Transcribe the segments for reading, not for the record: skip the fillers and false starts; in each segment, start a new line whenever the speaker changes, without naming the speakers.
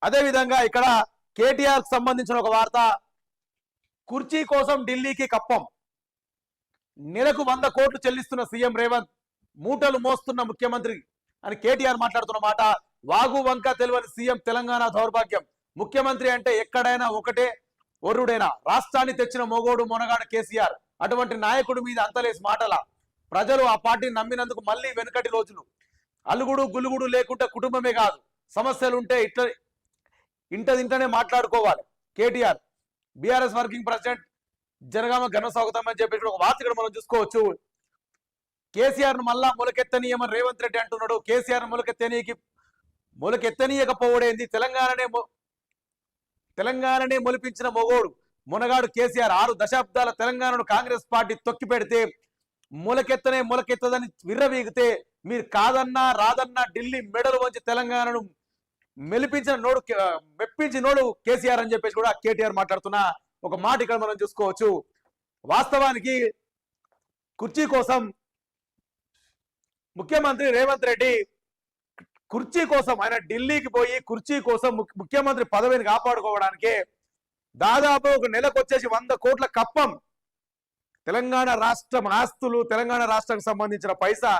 అదే విధంగా ఇక్కడ కేటీఆర్ కి సంబంధించిన ఒక వార్త, కుర్చీ కోసం ఢిల్లీకి కప్పం, నెలకు 100 కోట్లు చెల్లిస్తున్న సీఎం రేవంత్, మూటలు మోస్తున్న ముఖ్యమంత్రి అని కేటీఆర్ మాట్లాడుతున్న మాట. వాగు వంక తెలియని సీఎం తెలంగాణ దౌర్భాగ్యం, ముఖ్యమంత్రి అంటే ఎక్కడైనా ఒకటే ఒర్రుడైనా, రాష్ట్రాన్ని తెచ్చిన మొగోడు మొనగాడు కేసీఆర్, అటువంటి నాయకుడి మీద అంతలేసి మాటల ప్రజలు ఆ పార్టీని నమ్మినందుకు మళ్ళీ వెనుకటి రోజులు, అలుగుడు గులుగుడు లేకుంటే కుటుంబమే కాదు, సమస్యలు ఉంటే ఇంటనే మాట్లాడుకోవాలి. కేటీఆర్ బీఆర్ఎస్ వర్కింగ్ ప్రెసిడెంట్ జనగామ ఘన స్వాగతం అని చెప్పి ఒక వార్త ఇక్కడ మనం చూసుకోవచ్చు. కేసీఆర్ ను మళ్ళా మొలకెత్తనీయమని రేవంత్ రెడ్డి అంటున్నాడు. కేసీఆర్ ను మొలకెత్తనీయకపోవడేంది, తెలంగాణనే మొలిపించిన మొగోడు మునగాడు కేసీఆర్, 6 దశాబ్దాల తెలంగాణను కాంగ్రెస్ పార్టీ తొక్కి పెడితే మొలకెత్తదని విర్రవీగితే మీరు కాదన్నా రాదన్నా ఢిల్లీ మెడలు వంచి తెలంగాణను మెప్పించిన నోడు కేసీఆర్ అని చెప్పేసి కూడా కేటీఆర్ మాట్లాడుతున్న ఒక మాట ఇక్కడ మనం చూసుకోవచ్చు. వాస్తవానికి కుర్చీ కోసం ముఖ్యమంత్రి రేవంత్ రెడ్డి, కుర్చీ కోసం ఆయన ఢిల్లీకి పోయి కుర్చీ కోసం ముఖ్యమంత్రి పదవిని కాపాడుకోవడానికే దాదాపు ఒక నెలకు వచ్చేసి 100 కోట్ల కప్పం, తెలంగాణ రాష్ట్రం ఆస్తులు, తెలంగాణ రాష్ట్రానికి సంబంధించిన పైసా,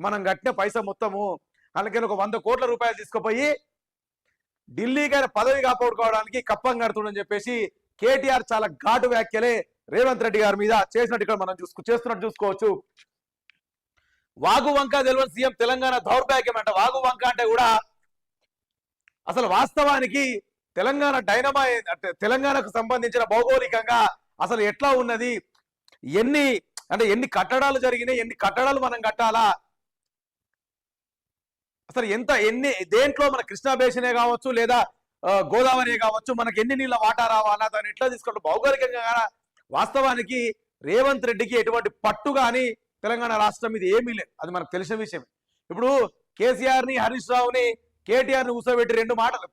మనం కట్టిన పైసా మొత్తము, అందుకని ఒక 100 కోట్ల రూపాయలు తీసుకుపోయి ఢిల్లీకి ఆయన పదవి కాపాడుకోవడానికి కప్పం కడుతుండని చెప్పేసి కేటీఆర్ చాలా ఘాటు వ్యాఖ్యలే రేవంత్ రెడ్డి గారి మీద చేసినట్టు ఇక్కడ మనం చేస్తున్నట్టు చూసుకోవచ్చు. వాగు వంక తెలియని సీఎం తెలంగాణ దౌర్భాగ్యం అంట. వాగు వంక అంటే కూడా అసలు వాస్తవానికి తెలంగాణ తెలంగాణకు సంబంధించిన భౌగోళికంగా అసలు ఎట్లా ఉన్నది, ఎన్ని కట్టడాలు జరిగినాయి, ఎన్ని కట్టడాలు మనం కట్టాలా, అసలు దేంట్లో మన కృష్ణా బేసినే కావచ్చు లేదా గోదావరి కావచ్చు, మనకి ఎన్ని నీళ్ళ వాటా రావాలా, దాన్ని ఎట్లా తీసుకోవడం భౌగోళికంగా వాస్తవానికి రేవంత్ రెడ్డికి ఎటువంటి పట్టు కానీ తెలంగాణ రాష్ట్రం మీద ఏమీ లేదు, అది మనకు తెలిసిన విషయం. ఇప్పుడు కేసీఆర్ ని, హరీష్ రావుని, కేటీఆర్ ని కూర్చోబెట్టి 2 మాటలు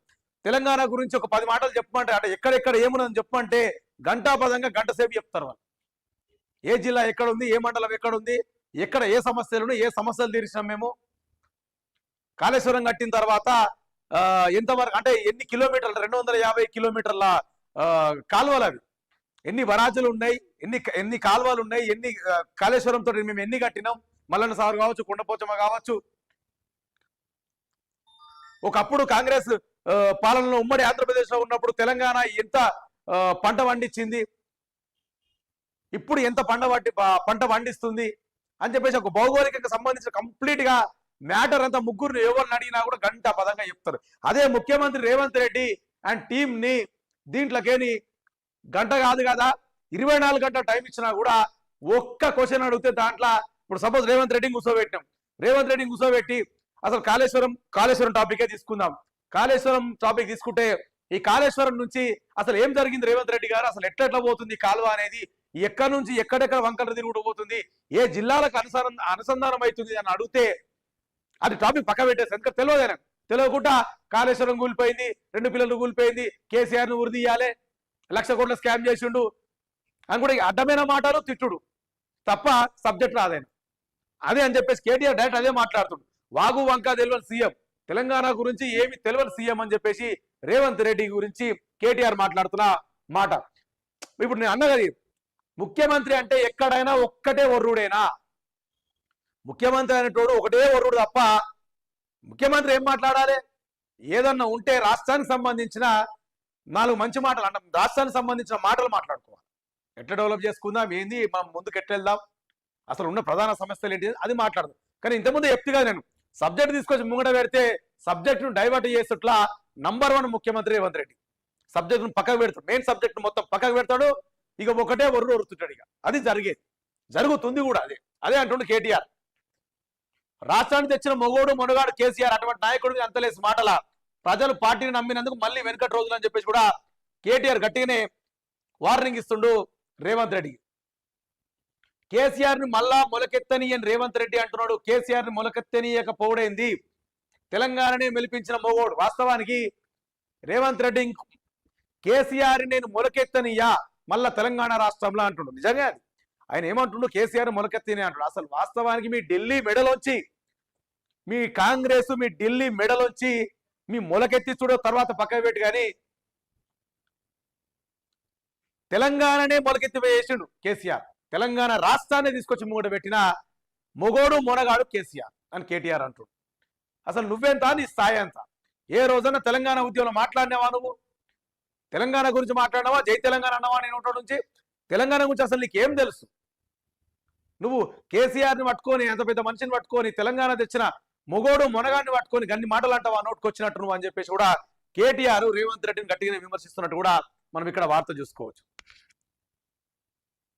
తెలంగాణ గురించి ఒక 10 మాటలు చెప్పమంటే, అంటే ఎక్కడెక్కడ ఏమున్నదని చెప్పమంటే గంటాపదంగా గంట సేపు చెప్తారు వాళ్ళు. ఏ జిల్లా ఎక్కడ ఉంది, ఏ మండలం ఎక్కడ ఉంది, ఎక్కడ ఏ సమస్యలు, ఏ సమస్యలు తీర్చినాం మేము, కాళేశ్వరం కట్టిన తర్వాత ఎంతవరకు, అంటే ఎన్ని కిలోమీటర్లు, 250 కిలోమీటర్ల కాలువలు, అవి ఎన్ని వరాజులు ఉన్నాయి, ఎన్ని కాలువలు ఉన్నాయి, ఎన్ని కాళేశ్వరంతో మేము ఎన్ని కట్టినాం, మల్లన్న సాగర్ కావచ్చు, కొండపోచమ్మ కావచ్చు. ఒకప్పుడు కాంగ్రెస్ పాలనలో ఉమ్మడి ఆంధ్రప్రదేశ్ లో ఉన్నప్పుడు తెలంగాణ ఎంత పంట పండించింది, ఇప్పుడు ఎంత పంట పండిస్తుంది అని చెప్పేసి ఒక భౌగోళికంగా సంబంధించిన కంప్లీట్ గా మ్యాటర్ అంతా ముగ్గురు ఎవరిని అడిగినా కూడా గంట పదంగా చెప్తారు. అదే ముఖ్యమంత్రి రేవంత్ రెడ్డి అండ్ టీం ని దీంట్లోకేని గంట కాదు కదా 24 గంటల టైం ఇచ్చినా కూడా ఒక్క క్వశ్చన్ అడిగితే దాంట్లో, ఇప్పుడు సపోజ్ రేవంత్ రెడ్డిని కూర్చోబెట్టి అసలు కాళేశ్వరం టాపికే తీసుకుందాం. కాళేశ్వరం టాపిక్ తీసుకుంటే ఈ కాళేశ్వరం నుంచి అసలు ఏం జరిగింది, రేవంత్ రెడ్డి గారు అసలు ఎట్లా పోతుంది కాలువ అనేది, ఎక్కడి నుంచి ఎక్కడెక్కడ వంకర తిరుగుడు పోతుంది, ఏ జిల్లాలకు అనుసంధానం అవుతుంది అని అడిగితే అది టాపిక్ పక్క పెట్టేసి, ఎందుకంటే తెలియకుండా కాళేశ్వరం కూలిపోయింది, 2 పిల్లలు కూలిపోయింది, కేసీఆర్ ను ఉరిదీయాలి, 1,00,000 కోట్ల స్కామ్ చేసిండు అని కూడా అడ్డమైన మాటలు తిట్టుడు తప్ప సబ్జెక్ట్ రాదేనా. అదే అని చెప్పేసి కేటీఆర్ డైరెక్ట్ అదే మాట్లాడుతుండు. వాగు వంక తెలియని సీఎం, తెలంగాణ గురించి ఏమి తెలియని సీఎం అని చెప్పేసి రేవంత్ రెడ్డి గురించి కేటీఆర్ మాట్లాడుతున్న మాట. ఇప్పుడు నేను అన్నది, ముఖ్యమంత్రి అంటే ఎక్కడైనా ఒక్కటే ఒర్రుడేనా, ముఖ్యమంత్రి అనేటోడు ఒకటే ఒర్రుడు తప్ప ముఖ్యమంత్రి ఏం మాట్లాడాలి, ఏదన్నా ఉంటే రాష్ట్రానికి సంబంధించిన 4 మంచి మాటలు అంటే రాష్ట్రానికి సంబంధించిన మాటలు మాట్లాడుకోవాలి. ఎట్లా డెవలప్ చేసుకుందాం, ఏంది, మనం ముందుకు ఎట్లెళ్దాం, అసలు ఉన్న ప్రధాన సమస్యలు ఏంటి అది మాట్లాడదాం. కానీ ఇంతకుముందు చెప్తుగా నేను సబ్జెక్ట్ తీసుకొచ్చి ముంగట పెడితే సబ్జెక్టును డైవర్ట్ చేసేట్లా నంబర్ 1 ముఖ్యమంత్రి రేవంత్ రెడ్డి. సబ్జెక్టును పక్కకు పెడతాడు, మెయిన్ సబ్జెక్ట్ మొత్తం పక్కకు పెడతాడు, ఇక ఒకటే ఒరుతుంటాడు. ఇక అది జరుగుతుంది కూడా. అదే అంటుండే కేటీఆర్, రాష్ట్రానికి తెచ్చిన మొగోడు మొనగాడు కేసీఆర్, అటువంటి నాయకుడికి అంతలేసి మాటల ప్రజలు పార్టీని నమ్మినందుకు మళ్ళీ వెనుకటి రోజులు అని చెప్పేసి కూడా కేటీఆర్ గట్టిగానే వార్నింగ్ ఇస్తుండు రేవంత్ రెడ్డికి. కేసీఆర్ ని మళ్ళా మొలకెత్తనీయని రేవంత్ రెడ్డి అంటున్నాడు. కేసీఆర్ ని మొలకెత్తనీయకపోవడేంది, తెలంగాణనే మెలిపించిన మొగోడు. వాస్తవానికి రేవంత్ రెడ్డి కేసీఆర్ నేను మొలకెత్తనీయా మళ్ళా తెలంగాణ రాష్ట్రంలో అంటుండు. నిజంగా అది ఆయన ఏమంటుండు, కేసీఆర్ మొలకెత్తని అంటుడు. అసలు వాస్తవానికి మీ ఢిల్లీ మెడలోంచి, మీ కాంగ్రెస్ మీ ఢిల్లీ మెడలోంచి మీ మొలకెత్తి చూడో తర్వాత పక్కన పెట్టి కానీ తెలంగాణనే మొలకెత్తి వేసిండు కేసీఆర్. తెలంగాణ రాష్ట్రాన్ని తీసుకొచ్చి ముంగట పెట్టిన మొగోడు మొనగాడు కేసీఆర్ అని కేటీఆర్ అంటుడు. అసలు నువ్వెంత, నీ స్థాయి ఎంత? ఏ రోజన్నా తెలంగాణ ఉద్యమంలో మాట్లాడినావా? నువ్వు తెలంగాణ గురించి మాట్లాడినావా? జై తెలంగాణ అన్నావా? నేను నోటి నుంచి తెలంగాణ గురించి అసలు నీకేం తెలుసు? నువ్వు కేసీఆర్ని పట్టుకొని, అంత పెద్ద మనిషిని పట్టుకొని, తెలంగాణ తెచ్చిన మొగోడు మొనగాడిని పట్టుకొని గన్ని మాటలు అంటావా నోటుకొచ్చినట్టు నువ్వు అని చెప్పేసి కూడా కేటీఆర్ రేవంత్ రెడ్డిని గట్టిగానే విమర్శిస్తున్నట్టు కూడా మనం ఇక్కడ వార్త చూసుకోవచ్చు.